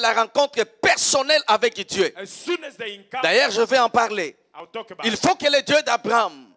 la rencontre personnelle avec Dieu. as soon as they encounter, D'ailleurs, je vais en parler. I'll talk about Il it. faut que le Dieu d'Abraham,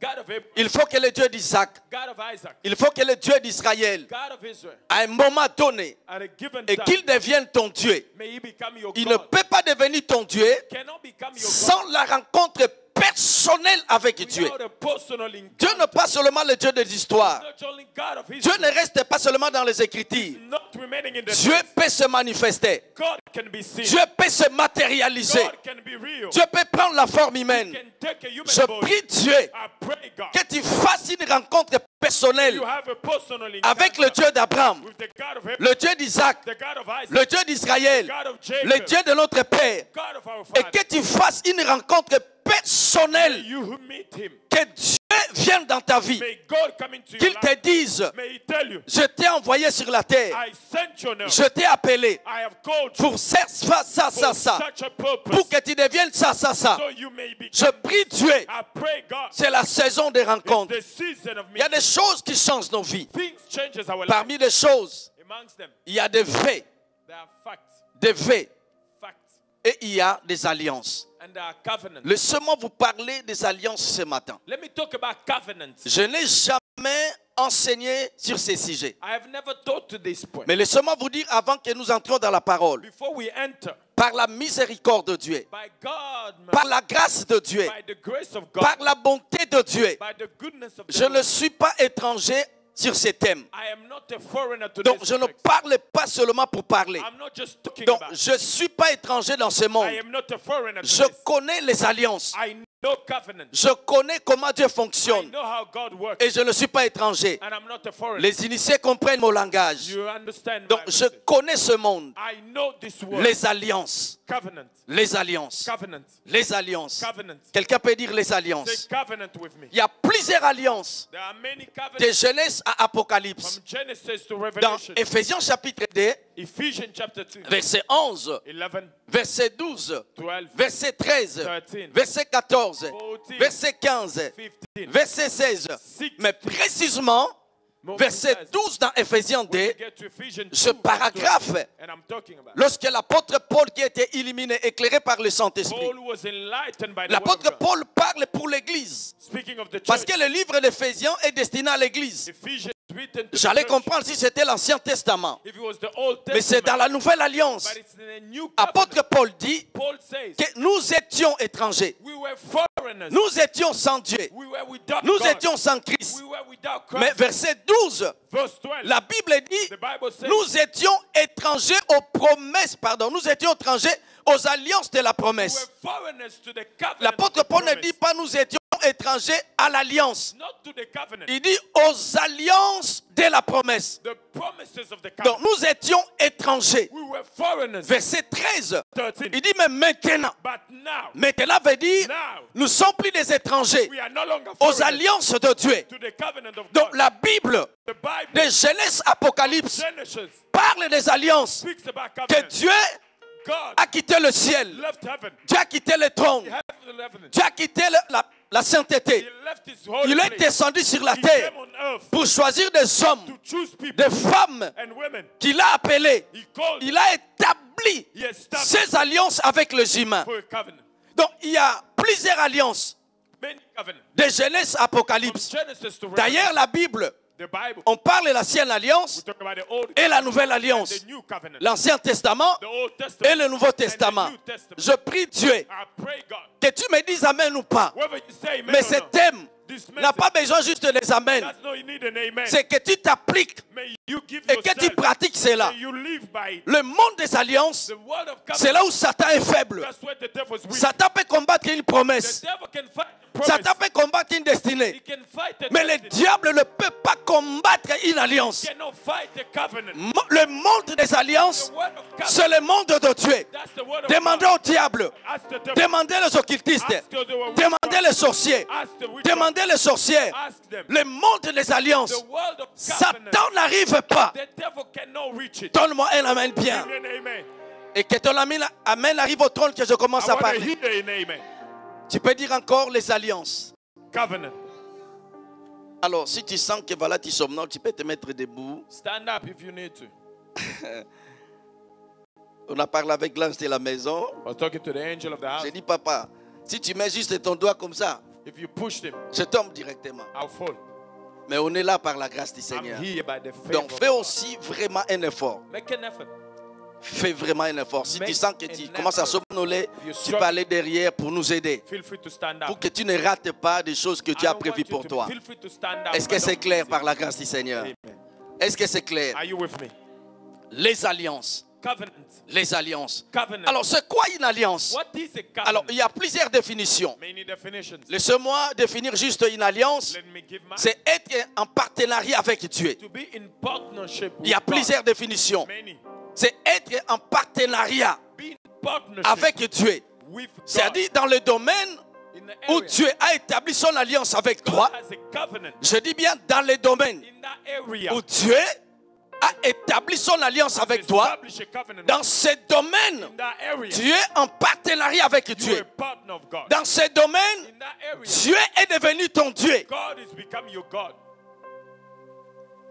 God of Abraham, il faut que le Dieu d'Isaac, God of Isaac, il faut que le Dieu d'Israël, God of Israel, à un moment donné, at a given et time, qu'il devienne ton Dieu. may he become your Il ne God. peut pas devenir ton Dieu Cannot become your sans la rencontre personnelle avec God Dieu. without a personal Dieu encounter. n'est pas seulement le Dieu des histoires. Not only God of Dieu Israel, ne reste pas seulement dans les Écritures. not remaining in the Dieu text. peut se manifester. God can be seen. Dieu peut se matérialiser. God can be real. Dieu peut prendre la forme humaine. Can take a human Je body. prie Dieu I pray, God, que tu fasses une rencontre personnelle you have a personal avec le encounter Dieu d'Abraham, with the God of Abraham, le Dieu d'Isaac, the God of Isaac, le Dieu d'Israël, God of le Jacob, Dieu de notre Père, God of our et Father. que tu fasses une rencontre personnelle, May you meet him. que Dieu vienne dans ta vie, May God come into your qu'il life. te dise, May he tell you, je t'ai envoyé sur la terre, I sent you now. je t'ai appelé I have called you pour faire ça, for ça, such a purpose. pour que tu deviennes ça. So you may be. Je prie Dieu, I pray, God, c'est la saison des it's rencontres. the season of Il y a meeting. des choses qui changent nos vies. Things changes our life. Parmi les choses, Amongst them, il y a des faits, there are facts, et il y a des alliances. and there are covenants. Laissez-moi vous parler des alliances ce matin. Let me talk about covenants. Je n'ai jamais enseigné sur ces sujets. I have never taught to this point. Mais laissez-moi vous dire avant que nous entrions dans la parole, Before we enter, par la miséricorde de Dieu, by God, par la grâce de Dieu, by the grace of God, par la bonté de Dieu, by the goodness of je God, ne suis pas étranger sur ces thèmes. I am not a foreigner to Donc this je ne subject. parle pas seulement pour parler. I'm not just talking Donc about it. je ne suis pas étranger dans ce monde. I am not a foreigner to Je this. connais les alliances. I know covenants. Je connais comment Dieu I fonctionne. know how God works. Et je ne suis pas étranger. And I'm not a foreigner. Les initiés comprennent mon langage. You understand Donc my je message. connais ce monde. I know this word. Les alliances. Covenant. Les alliances. Covenant. Les alliances. Covenant. Quelqu'un peut dire les Say alliances. covenant with me. Il y a plusieurs alliances. There are many De covenants Genèse à Apocalypse. from Genesis to Dans Revelation. Éphésiens chapitre 2, Ephesians chapter 2, verset 11, 11, verset 12, 12, verset 13, 13, verset 14, 14, verset 15, 15, verset 16. 16. Mais précisément, More verset precise. 12 dans Éphésiens When 2, you get to Ephesians 2, ce paragraphe, and I'm talking about lorsque l'apôtre Paul qui était illuminé, écléré par le Saint-Esprit, Paul was enlightened by the word of l'apôtre God. Paul parle pour l'Église. Speaking of the church, Parce que le livre d'Éphésiens est destiné à l'Église. Ephesians written to J'allais the church. comprendre si c'était l'Ancien Testament. If it was the Old Mais c'est dans Testament, la Nouvelle Alliance. but it's in a new Apôtre covenant. Paul dit Paul says, que nous étions étrangers. we were foreigners. Nous étions sans Dieu. We were without Nous God. étions sans Christ. We were without Mais Christ. verset 12, Verse 12, la Bible dit, the Bible says, nous étions étrangers aux promesses, nous étions étrangers aux alliances de la we promesse. were foreigners to the covenant. L'apôtre of the Paul ne promise. dit pas nous étions étrangers à l'alliance. Not to the covenant. Il dit aux alliances de la promesse. The promises of the Donc covenant. nous étions étrangers. We were foreigners. Verset 13, 13. il dit mais maintenant. But now, Maintenant veut dire now, nous ne sommes plus des étrangers we are no longer aux foreigners alliances de Dieu. to the covenant of Donc God. la Bible The Bible, de Genèse Apocalypse Genesis, parle des alliances speaks about que covenant. Dieu God a quitté le ciel, left heaven. Dieu a quitté le trône, He left the heaven. Dieu a quitté la sainteté. He left his holy Il est place. descendu sur la He terre came on earth pour choisir des hommes, to choose people des femmes and women. qu'il a appelés. He called Il a établi He established ses alliances avec les humains. for a covenant. Donc il y a plusieurs alliances Many covenants. de Genèse From Apocalypse. Genesis to D'ailleurs, Revelation. la Bible, The Bible. on parle de l'ancienne We alliance talk about the Old et la nouvelle and alliance. the New Covenant. L'Ancien Testament The Old Testament et le Nouveau and Testament. the New Testament. Je prie Dieu I pray God, que tu me dises amen ou pas. whether you say amen Mais or ce not, thème this n'a message pas besoin juste des amen. does not need an amen. C'est que tu t'appliques May you give et que tu yourself, pratiques cela. may you live by it. Le monde des alliances, The word of c'est covenant, là où Satan est faible. that's where the devil is weak. Satan peut combattre une The promesse. devil can fight a promise. Satan peut combattre une He destinée. can fight a Mais le destiny. diable ne peut pas combattre une alliance. He cannot fight a covenant. Le monde des alliances, The word of covenant, c'est le monde de Dieu. that's the word of Demandez God. au diable. Ask the devil. Demandez les occultistes. Ask the devil. Demandez les sorciers. Ask the witch. Demandez les sorcières. Ask them. Le monde des alliances. The word of covenant. Satan n'arrive pas. The devil cannot reach it. Donne-moi un amen bien. Give me an amen. Et que ton amen arrive au trône que je commence I à want to parler. hear an amen. Tu peux dire encore les alliances. Covenant. Alors, si tu sens que voilà, tu somnolles, tu peux te mettre debout. Stand up if you need to. On a parlé avec l'ange de la maison. I was talking to the angel of the house. J'ai dit, papa, si tu mets juste ton doigt comme ça, If you pushed him, je tombe directement. I'll fall. Mais on est là par la grâce du I'm Seigneur. here by the favor Donc of fais God. aussi vraiment un effort. Make an effort. Fais vraiment un effort. Si tu sens que tu commences à somnoler, tu peux struggle. aller derrière pour nous aider. Feel free to stand Pour up. que tu ne rates pas des choses que tu I as don't prévues want you pour to- toi. Feel free to stand up. Est-ce que I c'est don't clair miss par it. la grâce du Seigneur? Amen. Est-ce que c'est clair? Are you with me? Les alliances. Covenant. Les alliances. Covenant. Alors, c'est quoi une alliance? What is a covenant? Alors, il y a plusieurs définitions. Many definitions. Laissez-moi définir juste une alliance. Let me give mine. C'est être en partenariat avec Dieu. To be in partnership with Il y a God. plusieurs définitions. Many. C'est être en partenariat Be in partnership avec Dieu. with God. C'est-à-dire dans le domaine In the où area. Dieu a établi son alliance avec God toi. has a covenant. Je dis bien dans le domaine In that area. où Dieu a établi son alliance avec toi. Establish a covenant. Dans ce domaine, In that area. tu es en partenariat avec You are Dieu. a partner of God. Dans ce domaine, In that area. Dieu est devenu ton Dieu. God is become your God.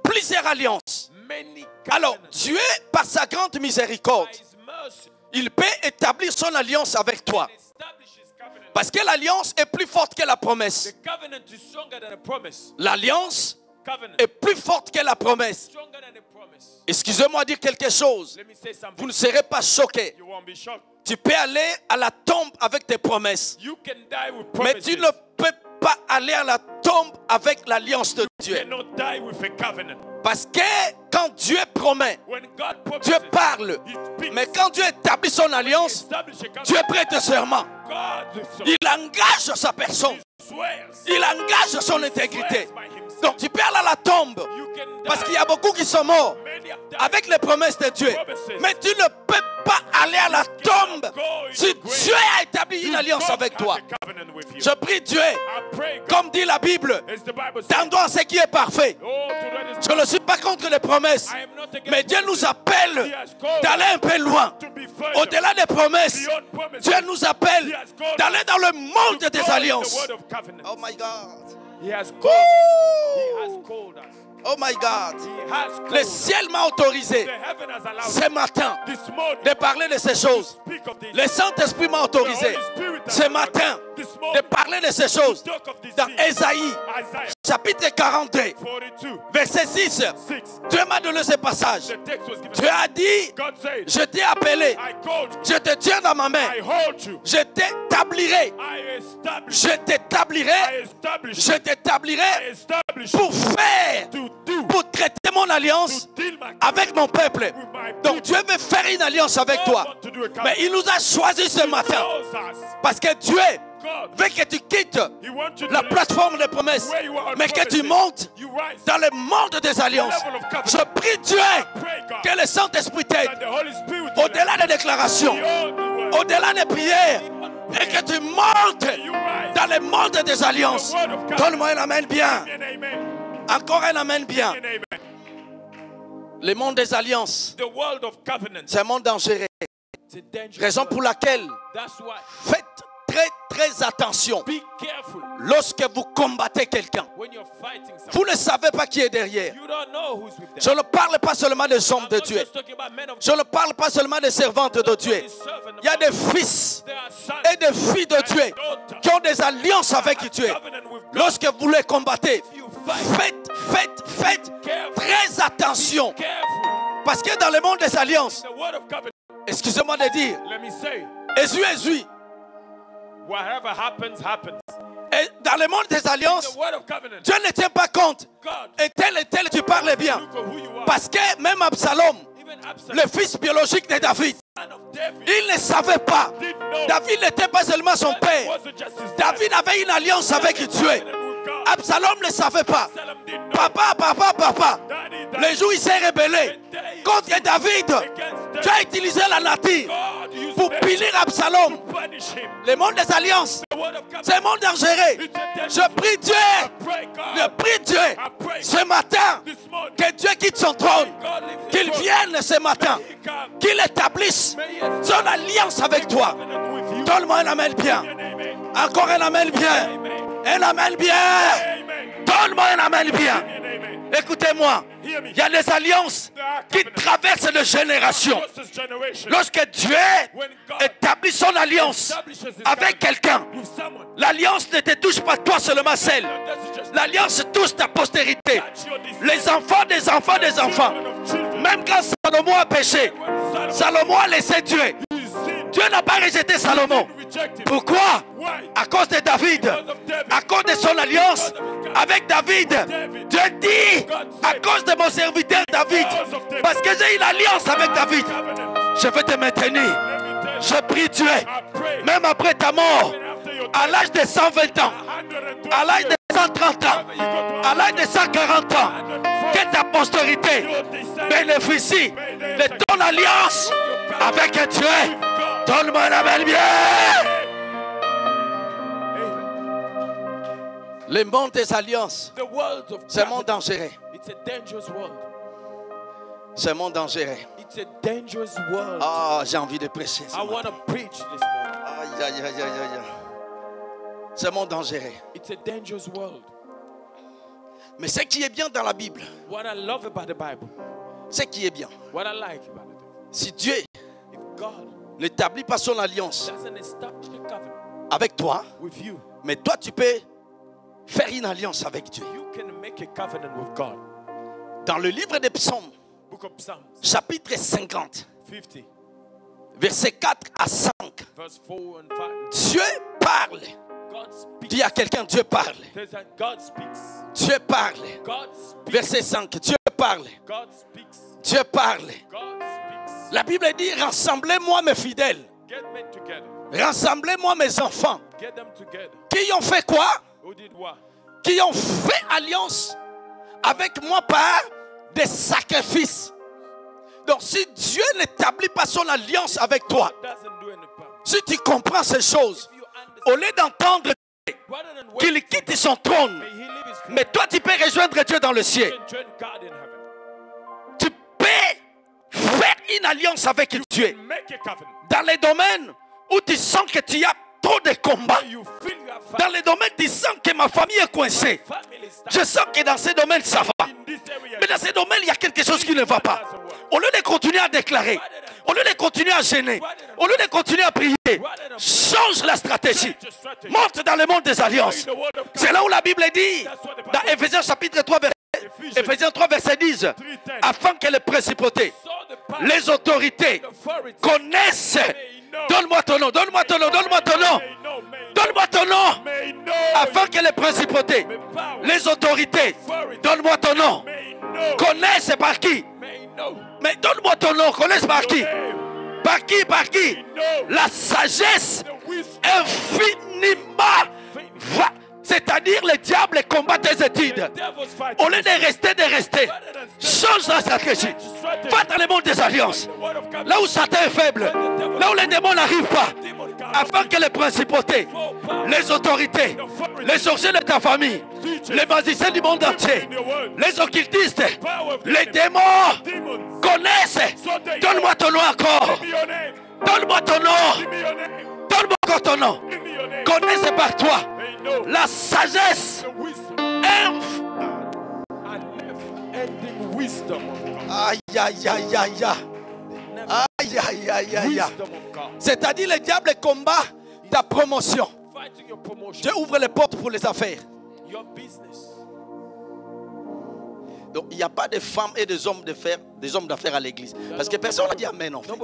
Plusieurs alliances. Many Alors, covenants. Dieu, par sa grande miséricorde, By His mercy, il peut établir son alliance avec toi. establish His covenant. Parce que l'alliance est plus forte que la promesse. The covenant is stronger than a promise. L'alliance Covenant est plus forte que la promesse. stronger than a promise. Excusez-moi de dire quelque chose. Let me say Vous something. ne serez pas choqués. You won't be shocked. Tu peux aller à la tombe avec tes promesses. You can die with Mais promises. tu ne peux pas aller à la tombe avec l'alliance de You Dieu. cannot die with a covenant. Parce que quand Dieu promet, When God promises, Dieu parle. He speaks. Mais quand Dieu établit son alliance, Establish a covenant. Dieu prête serment. God Il engage sa personne. swears. Il engage son intégrité. Swears by himself. Donc tu peux aller à la tombe. You can die. Parce qu'il y a beaucoup qui sont morts Many have died. avec les promesses de Dieu. Mais tu ne peux pas aller à la tombe si Dieu a établi une alliance God avec has toi. a covenant with you. Je prie Dieu, I pray God, comme dit la Bible, as the Bible says, tends-toi à ce qui est parfait. oh, to that is Je ne suis pas contre les promesses, I am not against mais Dieu nous promises. appelle He has called d'aller un peu loin. to be further Au-delà des promesses, beyond promises. Dieu nous appelle d'aller dans le monde to des go in the alliances. word of covenant. Oh my God. He has called us. He has Woo! called us. Oh my God. He has called Le us. ciel m'a autorisé The heaven has allowed ce matin this morning de parler de ces choses. speak of this. Le Saint-Esprit m'a autorisé ce matin de parler de ces choses Talk of this dans thing. Ésaïe Isaiah chapitre 42 42, verset 6. 6. Dieu m'a donné ce passage. The text was given. Dieu a dit, God said, je t'ai appelé, I called you. je te tiens dans ma main, I hold you. je t'établirai, I establish. je t'établirai, I establish. je I t'établirai establish pour faire, to do, pour traiter mon alliance to deal my avec mon peuple. with my Donc people. Dieu veut faire une alliance avec God toi. want to do a covenant. Mais il nous a choisis ce He matin chose us. parce que Dieu God, veut que tu quittes He wants you to la live plateforme des promesses, where you are on mais que tu promises. montes You rise. dans le monde des alliances. level of covenant. Je prie Dieu Pray God que le Saint-Esprit t'aide that the Holy Spirit au-delà des déclarations, beyond the word. au-delà des prières, et que tu montes You rise. dans le monde des alliances. The word of God. Donne-moi un amen bien. And amen. Encore un amen bien. And amen. Le monde des alliances, The world of covenant. c'est un monde dangereux. It's a dangerous Raison world. pour laquelle That's why. faites très attention Be careful lorsque vous combattez quelqu'un. when you're fighting someone. Vous ne savez pas qui est derrière. You don't know who's with them. Je ne parle pas seulement des hommes I'm de not Dieu. just talking about men of Je ne parle pas seulement des servantes de Dieu. Il y a des fils There are sons et des filles de Dieu qui ont des alliances avec Dieu. covenant with God. Lorsque vous les combattez, You fight. faites Careful. très attention. Careful. Parce que dans le monde des alliances, The word of covenant. excusez-moi de dire, Let me say, Jésus, whatever happens, happens. et dans le monde des alliances, The word of covenant. Dieu ne tient pas compte. God, Et tel, tu parles bien. look at who you are. Parce que même Absalom, Even Absalom, le fils biologique de David, son of David, il ne savait pas. did know David n'était pas seulement son that it père. wasn't just his David avait une alliance avec Dieu. covenant with God. Absalom ne savait pas. Absalom did know. Papa. Daddy, Le jour où il s'est rebellé contre David, Dieu a utilisé la nature God used pour them punir Absalom. to punish him. Le monde des alliances, The word of covenant. c'est un monde dangereux. It's a dangerous Je prie Dieu, pray God. je prie Dieu ce matin This morning. que Dieu quitte son trône, God lives in qu'il the vienne ce matin, He come. qu'il établisse May he establish son alliance avec toi. covenant with you. Donne-moi un amen bien. And amen. Encore un amen bien. Amen. Un amen bien. Amen. Donne-moi un amen bien. And amen. Écoutez-moi, Il y a des alliances qui traversent les générations. Lorsque Dieu établit son alliance avec quelqu'un, l'alliance ne te touche pas toi seulement seul. L'alliance touche ta postérité. Les enfants des enfants des enfants. Même quand Salomon a péché, Salomon a laissé Dieu. Dieu n'a pas rejeté Salomon. Pourquoi? À cause de David. À cause de son alliance avec David. Dieu dit, à cause de mon serviteur David, parce que j'ai une alliance avec David, je vais te maintenir. Je prie Dieu, même après ta mort, à l'âge de 120 ans, à l'âge de 130 ans, à l'âge de 140 ans, que ta postérité bénéficie de ton alliance avec Dieu. Donne-moi un amen bien. Le monde des alliances, c'est un monde dangereux. C'est un monde dangereux. Ah, j'ai envie de prêcher. Aïe, aïe, aïe, aïe, aïe. C'est un monde dangereux. Mais ce qui est bien dans la Bible, ce qui est bien, si Dieu n'établit pas son alliance avec toi, mais toi tu peux faire une alliance avec Dieu. Dans le livre des Psaumes, chapitre 50, versets 4 à 5, Dieu parle. Dis à quelqu'un, Dieu parle. Dieu parle. Verset 5, Dieu parle. Dieu parle. La Bible dit, rassemblez-moi mes fidèles. Rassemblez-moi mes enfants. Qui ont fait quoi? Qui ont fait alliance avec moi par des sacrifices. Donc si Dieu n'établit pas son alliance avec toi, si tu comprends ces choses, au lieu d'entendre qu'il quitte son trône, mais toi tu peux rejoindre Dieu dans le ciel. Tu peux faire une alliance avec Dieu dans les domaines où tu sens que tu as trop de combats. Dans les domaines tu sens que ma famille est coincée. Je sens que dans ces domaines ça va. Mais dans ces domaines il y a quelque chose qui ne va pas. Au lieu de continuer à déclarer, au lieu de continuer à gêner, au lieu de continuer à prier, change la stratégie. Monte dans le monde des alliances. C'est là où la Bible dit, dans Ephésiens chapitre 3, Ephésiens 3 verset 10, afin que les principautés, les autorités connaissent. Donne-moi ton nom, donne-moi ton nom, donne-moi ton nom. Donne-moi ton nom. Afin que les principautés, les autorités, donne-moi ton nom. Connaissent par qui? Mais donne-moi ton nom, connaissent par qui? Par qui? Par qui? La sagesse infiniment va. C'est-à-dire le diable combat tes études. Au lieu de rester, change la stratégie. Va dans le monde des alliances. Là où Satan est faible, là où les démons n'arrivent pas, afin que les principautés, les autorités, les sorciers de ta famille, les magiciens du monde entier, les occultistes, les démons connaissent. Donne-moi ton nom encore. Donne-moi ton nom. Donne-moi encore ton nom. Connaissent par toi la sagesse. Aïe, aïe, aïe, aïe. Aïe, aïe, aïe, aïe. C'est-à-dire le diable combat ta promotion. Dieu ouvre les portes pour les affaires. Donc il n'y a pas de femmes et des hommes d'affaires à l'église. Parce que personne n'a dit amen en fait.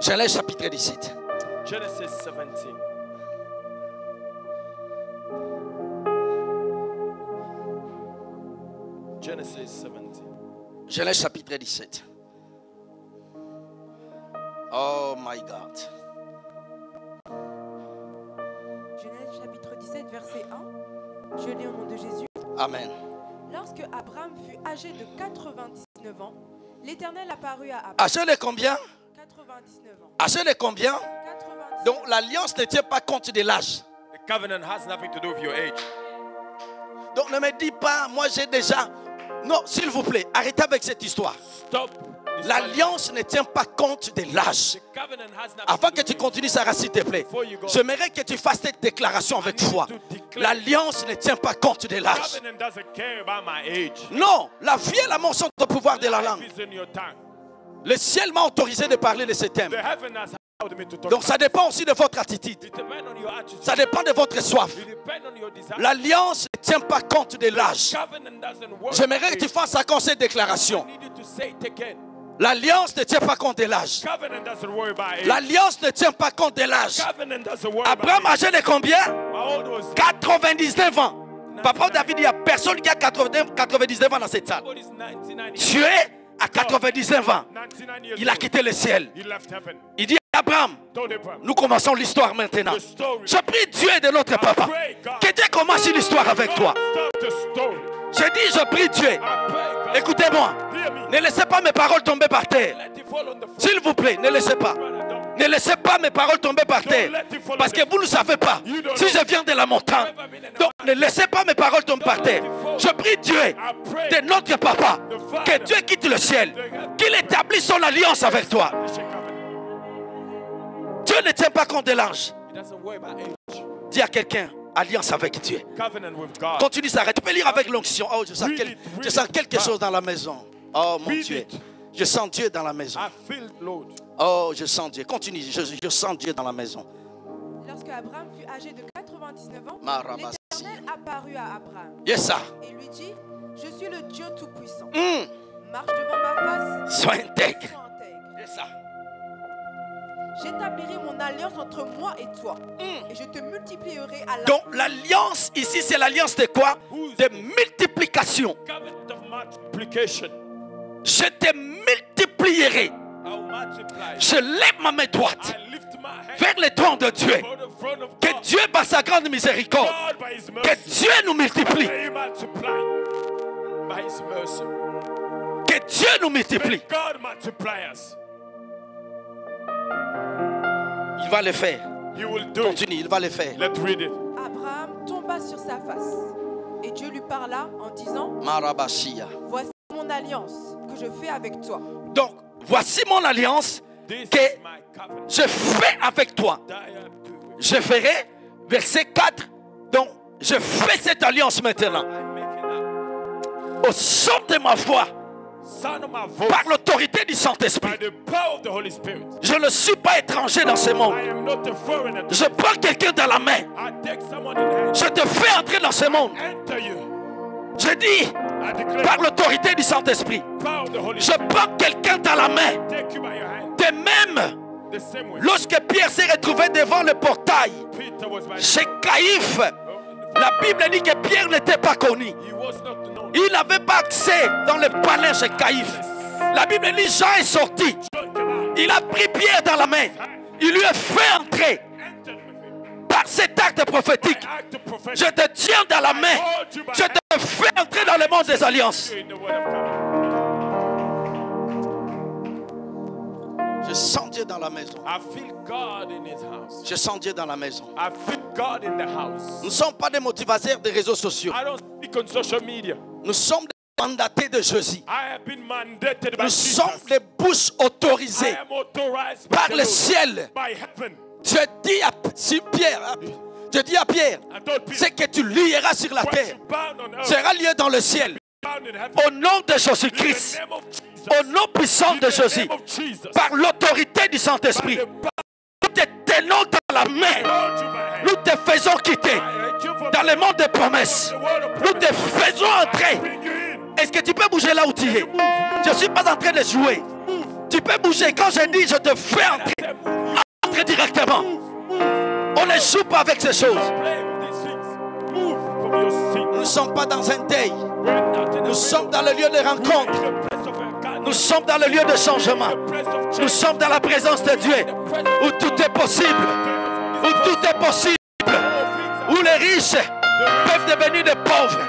Genèse chapitre 17. Genesis 17. Genesis 17. Genèse chapitre 17. Oh my God. Genèse chapitre 17, verset 1. Je lis au nom de Jésus. Amen. Lorsque Abraham fut âgé de 99 ans, l'Éternel apparut à Abraham. Âgé de combien? 99 ans. Âgé de combien? 99. Donc l'alliance ne tient pas compte de l'âge. The covenant has nothing to do with your age. Donc ne me dis pas, moi j'ai déjà... Non, s'il vous plaît, arrêtez avec cette histoire. Stop L'alliance ne tient pas compte de l'âge. Avant que tu continues, Sarah, s'il te plaît, j'aimerais que tu fasses cette déclaration avec foi. L'alliance ne tient pas compte de l'âge. Non, la vie et la mort sont au pouvoir de la langue. Le ciel m'a autorisé de parler de ce thème. Donc ça dépend aussi de votre attitude. Ça dépend de votre soif. L'alliance ne tient pas compte de l'âge. J'aimerais que tu fasses un conseil de déclaration. L'alliance ne tient pas compte de l'âge. L'alliance ne tient pas compte de l'âge. Abraham âgé de combien? 99 ans. Papa David, il n'y a personne qui a 99 ans dans cette salle. Dieu à 99 ans, il a quitté le ciel. Il dit à Abraham, nous commençons l'histoire maintenant. Je prie Dieu de notre papa que Dieu commence l'histoire avec toi. Je dis, je prie Dieu. Écoutez-moi, ne laissez pas mes paroles tomber par terre. S'il vous plaît, ne laissez pas. Ne laissez pas mes paroles tomber par terre. Parce que vous ne savez pas si je viens de la montagne. Donc ne laissez pas mes paroles tomber par terre. Je prie Dieu de notre papa, que Dieu quitte le ciel, qu'il établisse son alliance avec toi. Dieu ne tient pas compte de l'âge. Dis à quelqu'un, alliance avec Dieu. Continue, s'arrête. Tu peux lire avec l'onction. Oh, je sens quelque chose dans la maison. Oh mon Dieu. Je sens Dieu dans la maison. Oh, je sens Dieu. Continue, je sens Dieu dans la maison. Lorsque Abraham fut âgé de 99 ans, l'Éternel apparut à Abraham. Yes, sir. Et lui dit, je suis le Dieu Tout-Puissant. Marche devant ma face. Sois intègre. Yes, sir. J'établirai mon alliance entre moi et toi. Et je te multiplierai à la... Donc l'alliance ici, c'est l'alliance de quoi? De multiplication. Je te multiplierai. Je lève ma main droite vers le trône de Dieu. Que Dieu, par sa grande miséricorde, que Dieu nous multiplie. Que Dieu nous multiplie. Il va le faire. Continue, il va le faire. Abraham tomba sur sa face. Et Dieu lui parla en disant, voici mon alliance que je fais avec toi. Donc, voici mon alliance que je fais avec toi. Je ferai, verset 4, donc je fais cette alliance maintenant. Au son de ma voix, par l'autorité du Saint-Esprit. Je ne suis pas étranger dans ce monde. Je prends quelqu'un dans la main. Je te fais entrer dans ce monde. Je dis, par l'autorité du Saint-Esprit, je prends quelqu'un dans la main. De même, lorsque Pierre s'est retrouvé devant le portail, chez Caïphe, la Bible dit que Pierre n'était pas connu. Il n'avait pas accès dans le palais chez Caïphe. La Bible dit, Jean est sorti. Il a pris Pierre dans la main. Il lui a fait entrer. Par cet acte prophétique, je te tiens dans la main. Je te fais entrer dans le monde des alliances. Je sens Dieu dans la maison. Je sens Dieu dans la maison. Nous ne sommes pas des motivateurs des réseaux sociaux. Nous sommes des mandatés de Jésus. Nous sommes des bouches autorisées par le ciel. Je dis à Pierre, ce que tu lieras sur la terre sera lié dans le ciel. Au nom de Jésus-Christ, au nom puissant de Jésus, par l'autorité du Saint-Esprit, nous te tenons dans la main. Nous te faisons quitter dans le monde des promesses. Nous te faisons entrer. Est-ce que tu peux bouger là où tu es? Je ne suis pas en train de jouer. Tu peux bouger. Quand je dis je te fais entrer, entrer directement. On ne joue pas avec ces choses. Nous ne sommes pas dans un deuil. Nous sommes dans le lieu de rencontre. Nous sommes dans le lieu de changement. Nous sommes dans la présence de Dieu. Où tout est possible. Où tout est possible. Où les riches peuvent devenir des pauvres.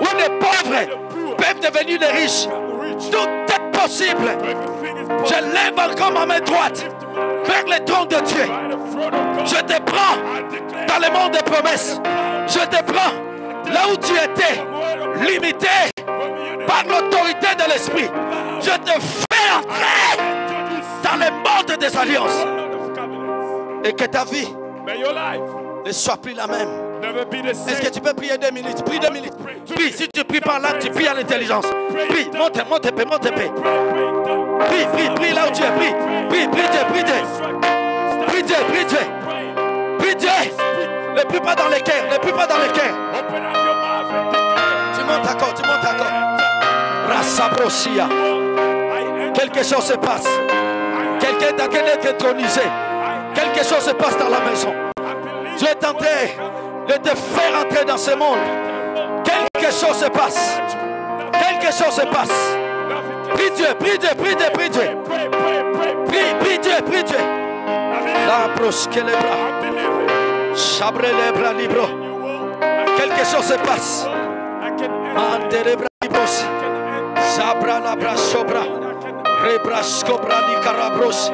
Où les pauvres peuvent devenir des riches. Tout est possible. Je lève encore ma main droite vers le trône de Dieu. Je te prends dans le monde des promesses. Je te prends là où tu étais limité par l'autorité de l'Esprit. Je te fais entrer dans le monde des alliances. Et que ta vie ne soit plus la même. Est-ce que tu peux prier 2 minutes? Prie 2 minutes. Prie, si tu pries par là, tu pries à l'intelligence. Prie, monte épée. Prie là où tu es. Prie Dieu. Prie Dieu. Ne prie pas dans les cœurs. Tu montes encore. Rassabrosia. Quelque chose se passe. Quelqu'un dans quel est intronisé. Quelque chose se passe dans la maison. Dieu est en train de te faire entrer dans ce monde. Quelque chose se passe. Prie Dieu. Prie Dieu. La brosque les bras. Chabre les bras libres. Quelque chose se passe. Mande les bras libres. Sabra la bras sobra. Rebras cobra li carabros.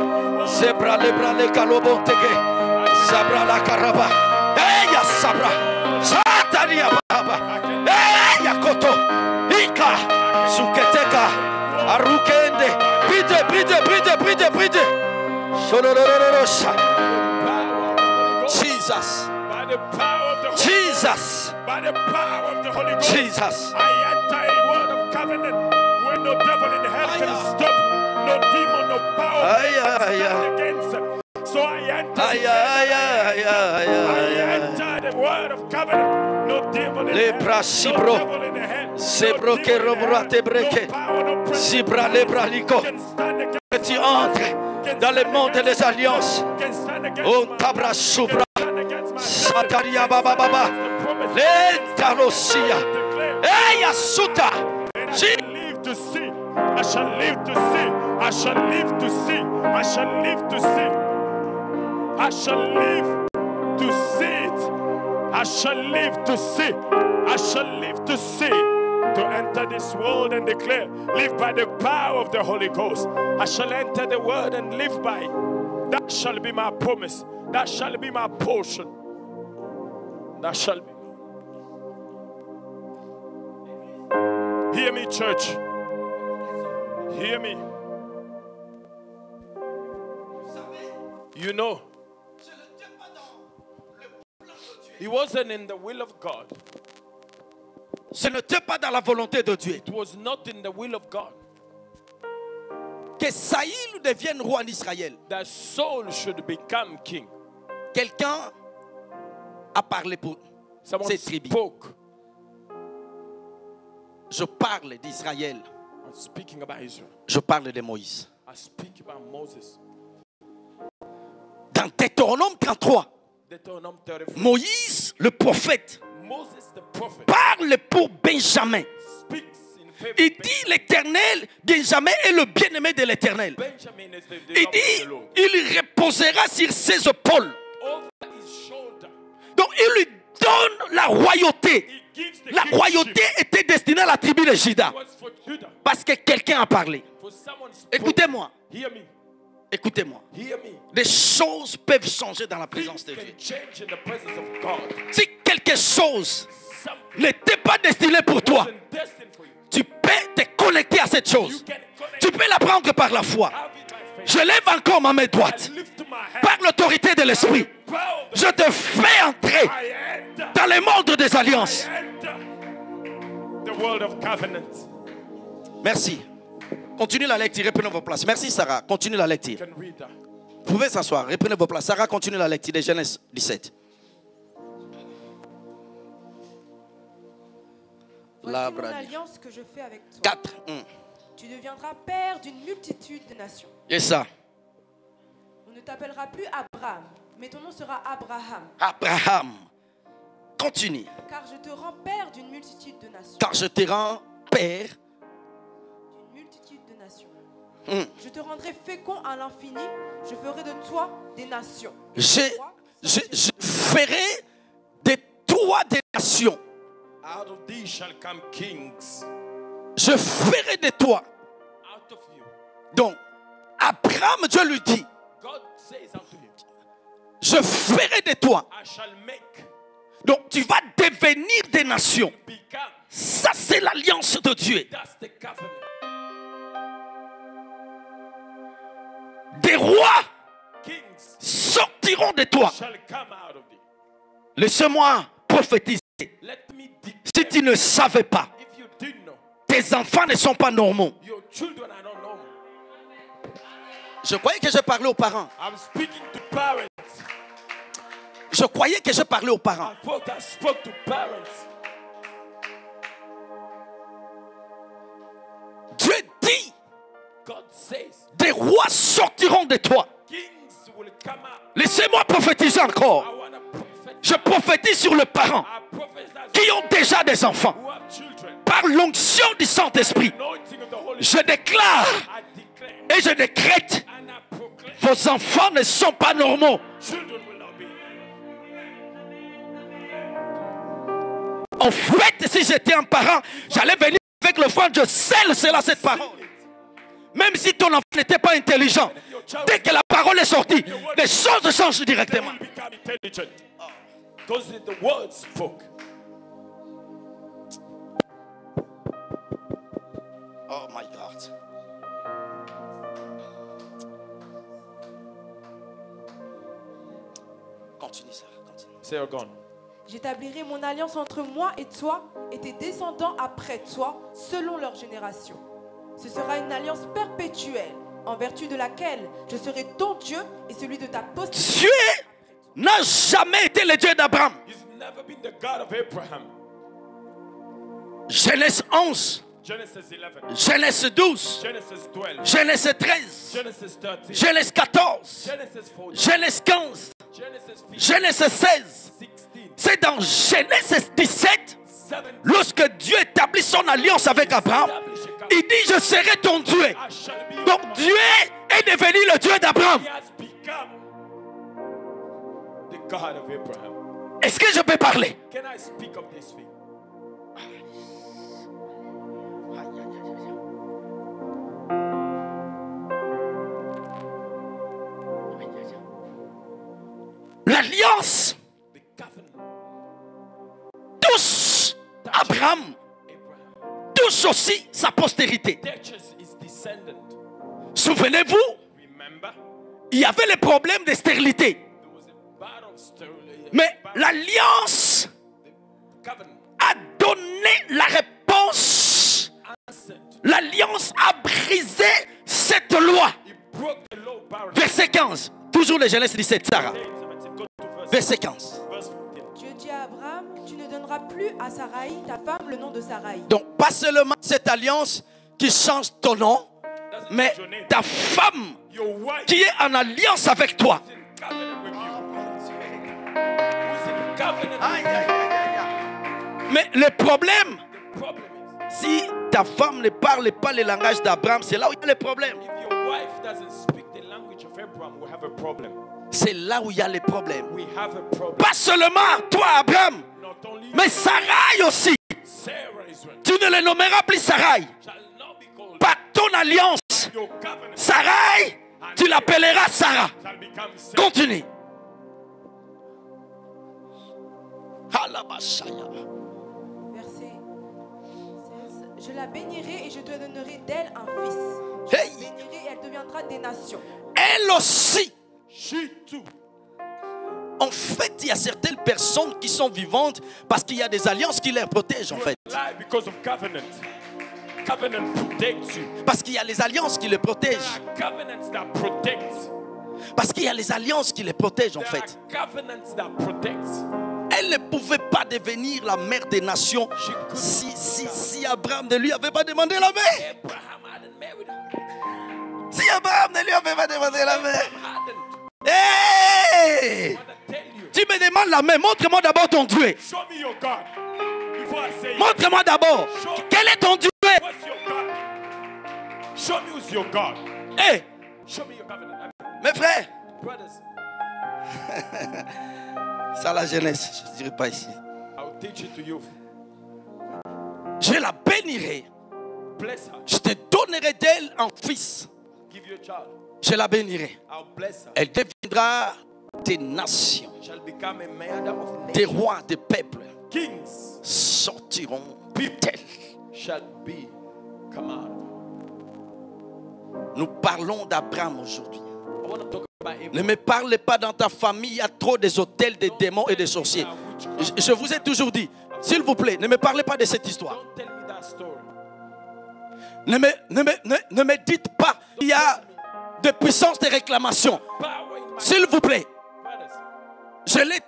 Zebra les bras les calobontege. Sabra la caraba. Eya sabra. Sataria baba. Eya koto. Ika. Suketeka. Arukende. Bride. Solororosa. Jesus. By the power of the Holy Ghost. Jesus. I enter a word of covenant where no devil in hell can stop, no demon, no power can against. So I enter. I enter the word of covenant. No devil in hell. No devil in hell. Sebro que robrate breke. Zibra lebra liko. Tu entres dans le monde des alliances. Oh tabra subra. Sataria baba. Lentalosia. Eya suta. I shall live to see. I shall live to see. I shall live to see. I shall live to see. I shall live to see it. I shall live to see. I shall live to see. To enter this world and declare, live by the power of the Holy Ghost. I shall enter the word and live by it. That shall be my promise. That shall be my portion. That shall be. Hear me, church. Hear me. You know, he wasn't in the will of God. Ce n'était pas dans la volonté de Dieu. It was not in the will of God. Que Saül devienne roi en Israël. That Saul should become king. Quelqu'un a parlé pour cette tribu. Je parle d'Israël. I'm speaking about Israel. Je parle de Moïse. I speak about Moses. Dans Deutéronome 33, Deutéronome 34. Moïse, le prophète, Moses, the prophet, parle pour Benjamin. speaks in favor Il of dit l'Éternel, Benjamin est le bien-aimé de l'Éternel. Benjamin is the Il love of dit, the Lord. il reposera sur ses épaules. Over his shoulder. Donc il lui donne la royauté. He gives the La kingship. royauté était destinée à la tribu de Juda. It was for Judah. Parce que quelqu'un a parlé. For someone spoke. Écoutez-moi. Hear me. Écoutez-moi. Hear me. Des choses peuvent changer dans la Things présence de Dieu. can change in the presence of God. Si quelque chose Something n'était pas destiné pour toi, wasn't destined for you. tu peux te connecter à cette You chose. can connect. Tu peux la prendre par la foi. Have it by faith. Je lève encore ma main droite. I lift my hand. Par l'autorité de l'Esprit, Power of the je te fais entrer I enter. dans le monde des alliances. I enter the world of covenant. Merci. Continue la lecture, reprenez vos places. Merci Sarah, continue la lecture. You can read that. Vous pouvez s'asseoir, reprenez vos places. Sarah, continue la lecture de Genèse 17. Voici mon alliance que je fais avec toi. 4. Tu deviendras père d'une multitude de nations. Et ça. On ne t'appellera plus Abraham, mais ton nom sera Abraham. Abraham. Continue. Car je te rends père d'une multitude de nations. Car je te rends père. D'une multitude de nations. Je te rendrai fécond à l'infini. Je ferai de toi des nations. Je ferai de toi des nations. Out of these shall come kings. Je ferai de toi. Out of you. Donc, Abraham, Dieu lui dit, God says unto him, je ferai de toi. I shall make. Donc, tu vas devenir des nations. Become. Ça, c'est l'alliance de Dieu. That's the covenant. Des rois sortiront de toi. Laisse-moi prophétiser. Si tu ne savais pas, tes enfants ne sont pas normaux. Je croyais que je parlais aux parents. Je croyais que je parlais aux parents. Dieu dit, des rois sortiront de toi. Laissez-moi prophétiser encore. Je prophétise sur les parents qui ont déjà des enfants. Par l'onction du Saint-Esprit, je déclare et je décrète, vos enfants ne sont pas normaux. En fait, si j'étais un parent, j'allais venir avec le front, je scelle cela, cette parole. Même si ton enfant n'était pas intelligent, dès que la parole est sortie, les choses changent directement. Oh my God. Continue, Sarah, continue. Sarah, go on. J'établirai mon alliance entre moi et toi et tes descendants après toi, selon leur génération. Ce sera une alliance perpétuelle, en vertu de laquelle je serai ton Dieu et celui de ta postérité. Dieu n'a jamais été le Dieu d'Abraham. Genèse 11. Genèse 12, Genèse 13, Genèse 14, Genèse 15, Genèse 16. C'est dans Genèse 17, lorsque Dieu établit son alliance avec Abraham, il dit, je serai ton Dieu. Donc Dieu est devenu le Dieu d'Abraham. Est-ce que je peux parler? L'alliance touche Abraham, touche aussi sa postérité. Souvenez-vous, il y avait les problèmes de stérilité. Mais l'alliance a donné la réponse. L'alliance a brisé cette loi. Verset 15. Toujours les Genèse 17, Sarah. Verset 15. Dieu dit à Abraham, tu ne donneras plus à Sarai, ta femme, le nom de Sarai. Donc pas seulement cette alliance qui change ton nom, mais ta femme qui est en alliance avec toi. Mais le problème, si ta femme ne parle pas le langage d'Abraham, c'est là où il y a le problème. C'est là où il y a les problèmes. Pas seulement toi, Abraham, mais Sarai aussi. Tu ne le nommeras plus Sarai. Par ton alliance, Sarai, tu l'appelleras Sarah. Continue. Verset 16. Je la bénirai et je te donnerai d'elle un fils. Je la bénirai et elle deviendra des nations. Elle aussi. En fait, il y a certaines personnes qui sont vivantes parce qu'il y a des alliances qui les protègent en fait. Parce qu'il y a les alliances qui les protègent. Parce qu'il y a les alliances qui les protègent en fait. Elle ne pouvait pas devenir la mère des nations si Abraham ne lui avait pas demandé la main. Si Abraham ne lui avait pas demandé la main. Hey! Tu me demandes la main. Montre-moi d'abord ton Dieu. Montre-moi d'abord. Quel est ton Dieu? Hey! Mes frères. Ça la jeunesse, je ne dirai pas ici. Je la bénirai. Je te donnerai d'elle un fils. Je la bénirai. Elle deviendra des nations. Des rois, des peuples sortiront d'elle. Nous parlons d'Abraham aujourd'hui. want to talk about Ne Abraham. me parlez pas dans ta famille, il y a trop des hôtels, des démons et des sorciers. Je vous ai toujours dit, s'il vous plaît, ne me parlez pas de cette histoire. Don't tell me that story. Ne me dites pas qu'il y a de puissance de réclamation. Power in my S'il vous plaît, brothers. je l'ai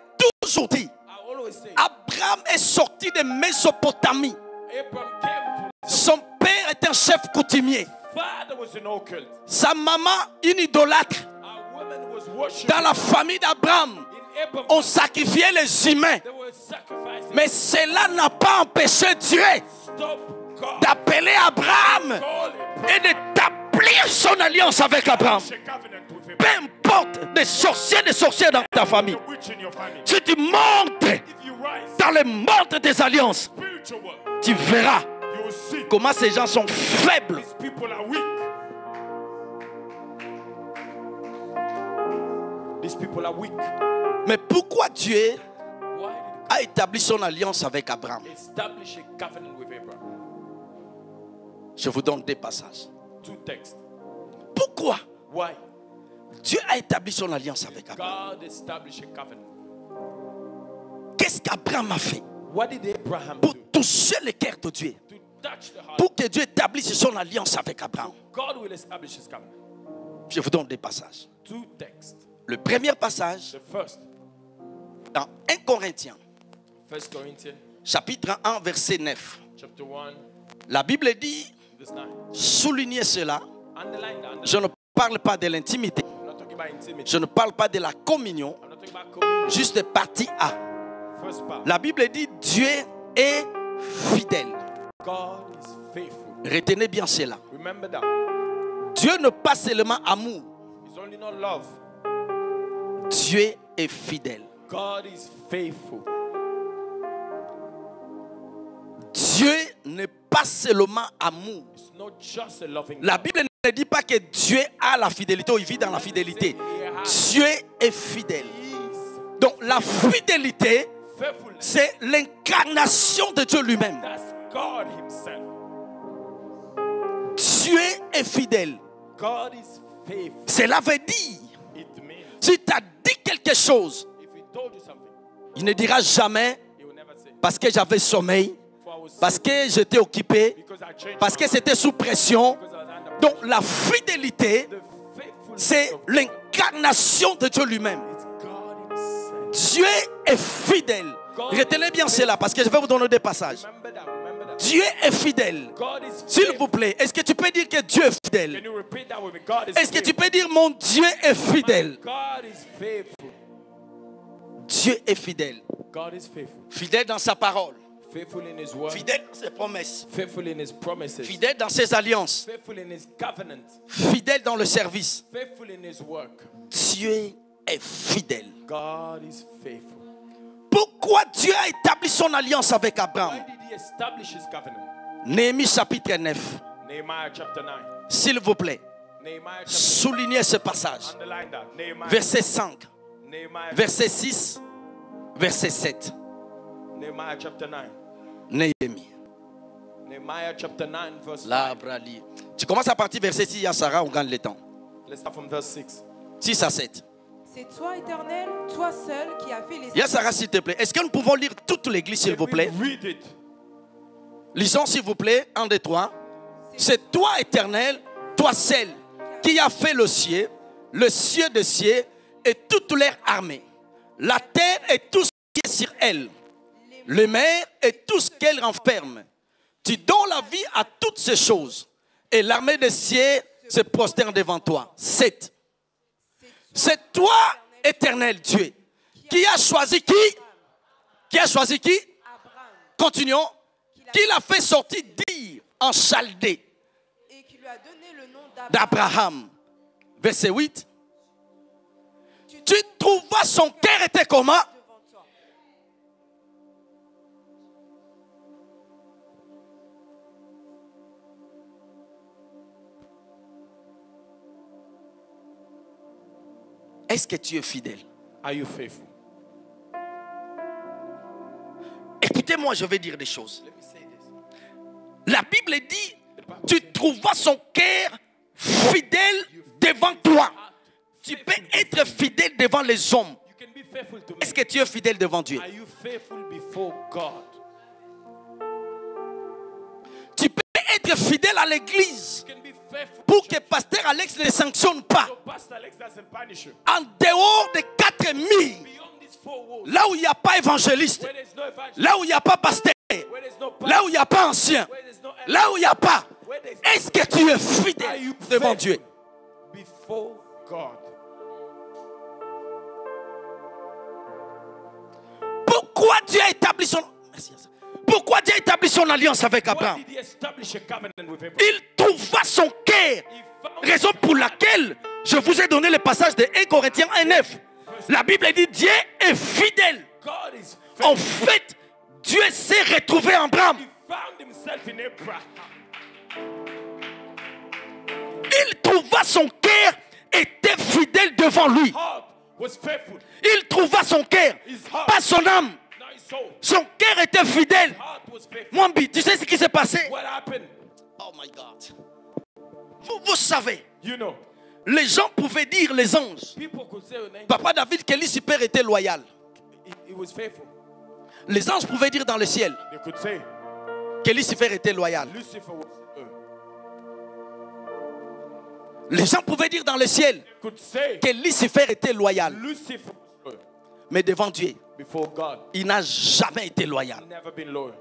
toujours dit. I always say, Abraham est sorti de Mésopotamie. Abraham came from Son père est un chef coutumier. father was an occult. Sa maman, une idolâtre. Our woman was worshiping. Dans la famille d'Abraham, In Abraham, on sacrifiait les humains. they were sacrificing. Mais cela n'a pas empêché Dieu Stop God. d'appeler Abraham Call et d'établir son alliance avec Abraham. A covenant with him. Peu importe des sorciers dans ta famille. The witch in your family. Si tu montes If you rise dans le monde des alliances, spiritual world, tu verras you will see comment ces gens sont faibles. these people are weak. These people are weak. Mais pourquoi Dieu Why a établi son alliance avec Abraham? did he establish a covenant with Abraham? Je vous donne des passages. Two texts. Pourquoi Why? Dieu a établi son alliance avec Abraham? God established a covenant. Qu'est-ce qu'Abraham a fait What did Abraham pour do? toucher le cœur de Dieu? To touch the heart. Pour que Dieu établisse son alliance avec Abraham? God will establish his covenant. Je vous donne des passages. Two texts. Le premier passage, The first, dans 1 Corinthiens, 1 Corinthians chapitre 1, verset 9. chapter 1, La Bible dit, verse 9. soulignez cela, Underline that. je ne parle pas de l'intimité, I'm not talking about intimacy. je ne parle pas de la communion, I'm not talking about communion. juste partie A. First part. La Bible dit, Dieu est fidèle. God is faithful. Retenez bien cela. Remember that. Dieu n'est pas seulement amour, It's only not love. Dieu est fidèle. God is faithful. Dieu n'est pas seulement amour. It's not just a loving La God. Bible ne dit pas que Dieu a la fidélité ou il vit dans la fidélité. Dieu est fidèle. He is Donc la fidélité, faithfulness. c'est l'incarnation de Dieu lui-même. That's God himself. Dieu est fidèle. God is faithful. Cela veut dire, It means si tu as dit quelque chose, if he told you something, il ne dira jamais he will never say, parce que j'avais sommeil, for I was parce sick, que j'étais occupé, because I changed parce my que mind, c'était sous pression. because I was under Donc la fidélité, the faithfulness c'est of l'incarnation de Dieu lui-même. it's God himself. Dieu est fidèle. Retenez bien cela parce que je vais vous donner des passages. Remember that, remember that. Dieu est fidèle. God is S'il faithful. vous plaît, est-ce que tu peux dire que Dieu est Can fidèle? you repeat that with me? God is Est-ce que tu faithful. peux dire mon Dieu est fidèle? God is faithful. Dieu est fidèle. God is faithful. Fidèle dans sa parole. Faithful in his word. Fidèle dans ses promesses. Faithful in his promises. Fidèle dans ses alliances. Faithful in his covenant. Fidèle dans le service. Faithful in his work. Dieu est fidèle. God is faithful. Pourquoi Dieu a établi son alliance avec Why Abraham? did he establish his covenant? Néhémie chapitre 9. Nehemiah chapter 9. S'il vous plaît, Nehemiah chapter soulignez ce passage. Underline that. Nehemiah. Verset 5, Nehemiah. verset 6, verset 7. Nehemiah chapter 9. Néhémie. Nehemiah chapter 9 verse 5. Là, Brali. Tu commences à partir verset 6, à Sarah, on gagne le temps. Let's start from verse 6. 6 à 7. C'est toi, Éternel, toi seul qui as fait les Il y a Sarah, s'il te plaît. Est-ce que nous pouvons lire toute l'église, s'il vous plaît? Read it. Lisons, s'il vous plaît, 1, 2, 3. C'est toi, Éternel, toi seul, qui as fait le ciel des cieux et toute leur armée, la terre et tout ce qui est sur elle, les mers et tout ce qu'elle renferme. Tu donnes la vie à toutes ces choses, et l'armée des cieux se prosterne devant toi. 7. C'est toi, Éternel Dieu, qui a choisi qui? Qui a choisi qui? Abraham Continuons. Qui l'a fait sortir dire en Chaldée et qui lui a donné le nom d'Abraham. d'Abraham. Verset 8. Tu trouveras son cœur était comment? Devant toi. Est-ce que tu es fidèle? Are you faithful? Écoutez-moi, je vais dire des choses. Let me say this. La Bible dit, tu trouveras son cœur fidèle devant toi. Tu peux être fidèle devant les hommes. You can be faithful to Est-ce me. que tu es fidèle devant Dieu? Are you faithful before God? Tu peux être fidèle à l'église You can be faithful. pour que pasteur Alex ne les sanctionne pas. So Pastor Alex doesn't punish you. En dehors des 4 murs, Beyond these four walls, là où il n'y a pas évangéliste, where there's no evangelist, là où il n'y a pas pasteur, where there's no là où il n'y a pas ancien, where there's no là où il n'y a pas, where there's est-ce que tu es Are fidèle you devant faithful Dieu? before God? Pourquoi Dieu a établi son... Pourquoi Dieu a établi son alliance avec Why Abraham? did he establish a covenant with Abraham? Il trouva son cœur. He found Raison pour laquelle je vous ai donné le passage de 1 Corinthiens 1:9. La Bible dit Dieu est fidèle. God is En faithful. fait, Dieu s'est retrouvé en Abraham. He found himself in Abraham. Il trouva son cœur était fidèle devant lui. Heart was faithful. Il trouva son cœur, pas son âme. Now his soul. Son cœur était fidèle. Heart was faithful. Mwambi, tu sais ce qui s'est passé? What happened? Oh my God. Vous savez, You know, les gens pouvaient dire, les anges, people could say an angel, Papa David, que Lucifer était loyal. he was faithful. Les anges pouvaient dire dans le ciel They could say que Lucifer était loyal. Lucifer was. Les gens pouvaient dire dans le ciel Could say que Lucifer était loyal. Lucifer was loyal. Mais devant Dieu, Before God, il n'a jamais été loyal. never been loyal.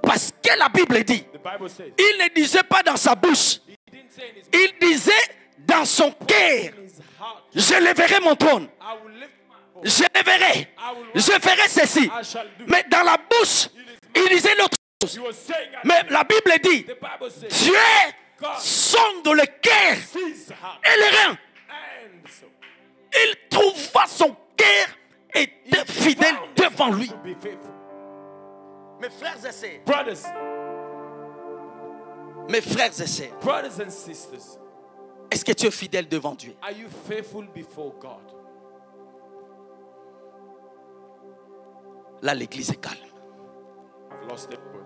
Parce que la Bible dit, The Bible says il ne disait pas dans sa bouche, he didn't say in his, il disait dans son cœur, in his heart, je lèverai mon trône, I will lift my voice. je lèverai, je ferai ceci. I shall do. Mais dans la bouche, il disait l'autre chose. He was saying, Mais la Bible dit, the Bible says, Dieu sonde le cœur sees the heart. et les reins. And so, Il trouva son cœur était fidèle devant lui. to be faithful. Mes frères et sœurs, Brothers and sisters, est-ce que tu es fidèle devant Dieu? are you faithful before God? Là, l'église est calme. I've lost everybody.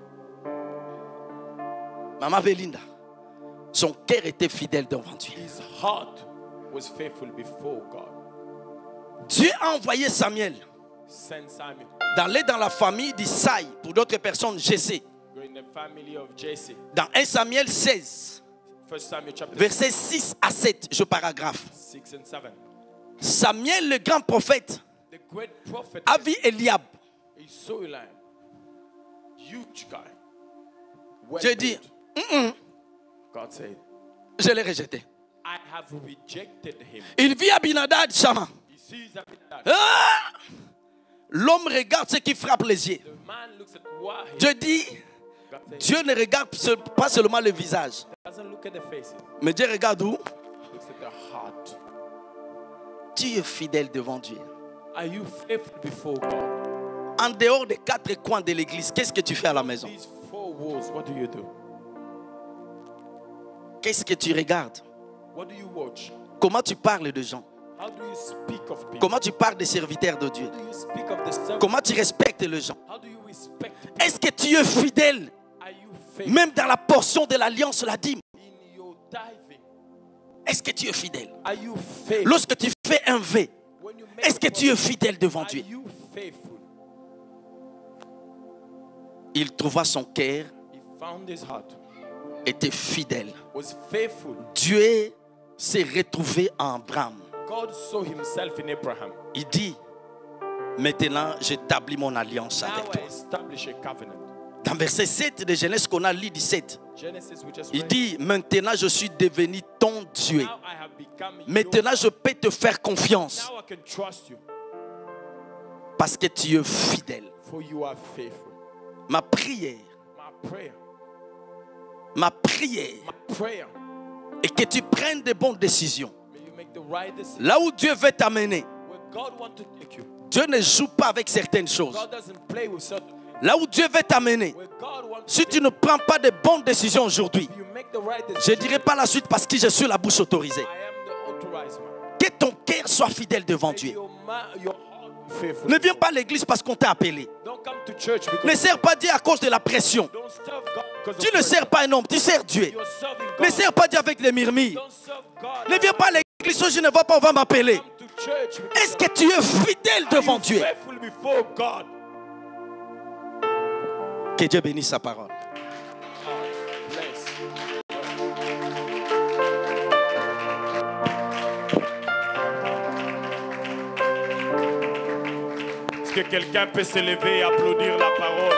Maman Belinda, son cœur était fidèle devant Dieu. His heart was faithful before God. Dieu a envoyé Samuel Send Samuel. d'aller dans la famille d'Isaïe, pour d'autres personnes, Jessé. Go in the family of Jesse. Dans 1 Samuel 16, 1 Samuel chapter versets 6 à 7, je paragraphe. 6 and 7. Samuel, le grand prophète, The great prophet, a vu Eliab. he saw Eli, huge guy. Well J'ai dit, built. God said, je l'ai rejeté. I have rejected him. Il vit Abinadab, Shama. He sees Abinadab. Ah! L'homme regarde ce qui frappe les yeux. The man looks at what he Dieu dit, God said, Dieu ne regarde pas seulement le visage, doesn't look at the faces, mais Dieu regarde où? looks at the heart. Tu es fidèle devant Dieu. Are you faithful before God? En dehors des 4 coins de l'église, qu'est-ce que tu fais à la maison? These four walls, what do you do? Qu'est-ce que tu regardes? What do you watch? Comment tu parles de gens? How do you speak of people? Comment tu parles des serviteurs de Dieu? How do you speak of the servant? Comment tu respectes les gens? How do you respect people? Est-ce que tu es fidèle, Are you faithful même dans la portion de l'alliance, la dîme? in your tithing? Est-ce que tu es fidèle? Are you faithful Lorsque tu fais un V, when you make est-ce que tu es fidèle devant Are Dieu? you faithful? Il trouva son cœur, He found his heart, était fidèle. was faithful. Dieu s'est retrouvé en Abraham. God saw himself in Abraham. Il dit, maintenant j'établis mon alliance Now avec I toi. establish a covenant. Dans verset 7 de Genèse qu'on a lu 17, Genesis, we just il read. dit, maintenant je suis devenu ton Dieu. Now I have become your Maintenant God. je peux te faire confiance Now I can trust you, parce que tu es fidèle. for you are faithful. Ma prière My prayer est que tu prennes de bonnes décisions. may you make the right decision. Là où Dieu veut t'amener, Where God wants to take you, Dieu ne joue pas avec certaines choses. God doesn't play with certain. Là où Dieu veut t'amener, Where God wants si to tu ne prends pas de bonnes décisions aujourd'hui, you make the right je decision. ne dirai pas la suite parce que je suis la bouche autorisée. I am the authorized man. Que ton cœur soit fidèle devant May Dieu. your heart be faithful. Ne viens pas à l'église parce qu'on t'a appelé. Don't come to church because Ne sers pas Dieu à cause de la pression. don't serve God because Tu of ne pressure. sers pas un homme, tu sers Dieu. You're serving Ne God. sers pas Dieu avec des murmures. Don't serve God. Ne viens pas à l'église l'église, je ne vois pas, on va m'appeler. Come to church because Est-ce que tu es fidèle are devant you Dieu? faithful before God? Que Dieu bénisse sa parole. Bless. Est-ce que quelqu'un peut se lever et applaudir la parole?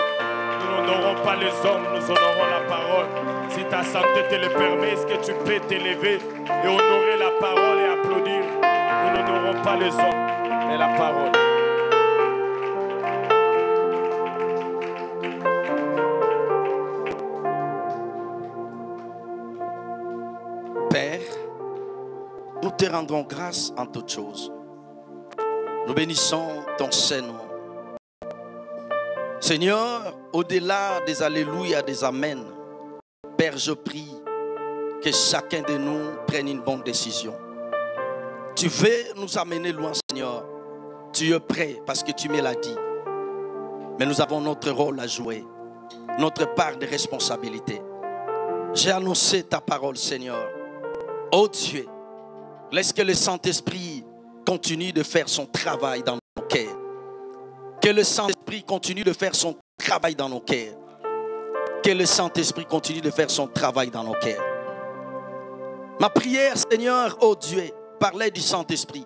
Nous n'honorons pas les hommes, nous honorons la parole. Si ta santé te le permet, est-ce que tu peux t'élever et honorer la parole et applaudir? Nous n'honorons pas les hommes, mais la parole. Père, nous te rendons grâce en toutes choses. Nous bénissons ton Saint-Nom. Seigneur, au-delà des alléluia, des amen, Père, je prie que chacun de nous prenne une bonne décision. Tu veux nous amener loin, Seigneur. Tu es prêt parce que tu me l'as dit. Mais nous avons notre rôle à jouer, notre part de responsabilité. J'ai annoncé ta parole, Seigneur. Oh Dieu, laisse que le Saint-Esprit continue de faire son travail dans nos cœurs. Que le Saint-Esprit continue de faire son travail dans nos cœurs. Que le Saint-Esprit continue de faire son travail dans nos cœurs. Ma prière, Seigneur, oh Dieu, par l'aide du Saint-Esprit,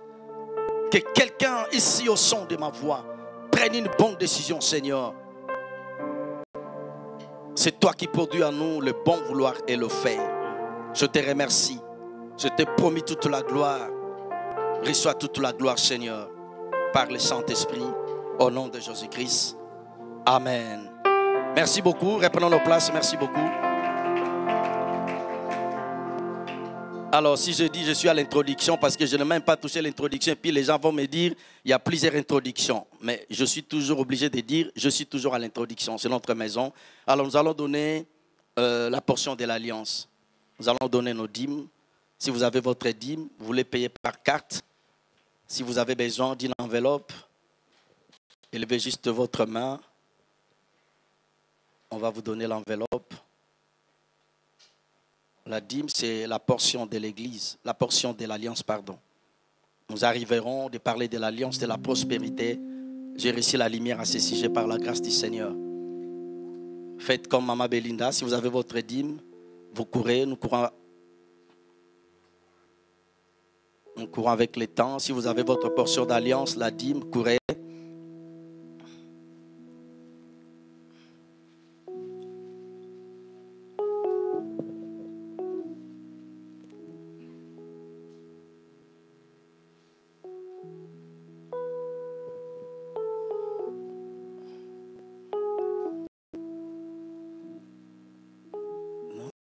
que quelqu'un ici au son de ma voix prenne une bonne décision, Seigneur. C'est toi qui produis en nous le bon vouloir et le faire. Je te remercie. Je t'ai promis toute la gloire. Reçois toute la gloire, Seigneur, par le Saint-Esprit, au nom de Jésus-Christ. Amen. Merci beaucoup. Reprenons nos places. Merci beaucoup. Alors, si je dis je suis à l'introduction, parce que je n'ai même pas touché l'introduction, puis les gens vont me dire il y a plusieurs introductions. Mais je suis toujours obligé de dire je suis toujours à l'introduction. C'est notre maison. Alors, nous allons donner la portion de l'alliance. Nous allons donner nos dîmes. Si vous avez votre dîme, vous voulez payer par carte. Si vous avez besoin d'une enveloppe, élevez juste votre main. On va vous donner l'enveloppe. La dîme, c'est la portion de l'Église, la portion de l'Alliance, pardon. Nous arriverons de parler de l'Alliance, de la prospérité. J'ai reçu la lumière à ce sujet par la grâce du Seigneur. Faites comme Maman Belinda. Si vous avez votre dîme, vous courez, nous courons avec le temps. Si vous avez votre portion d'Alliance, la dîme, courez.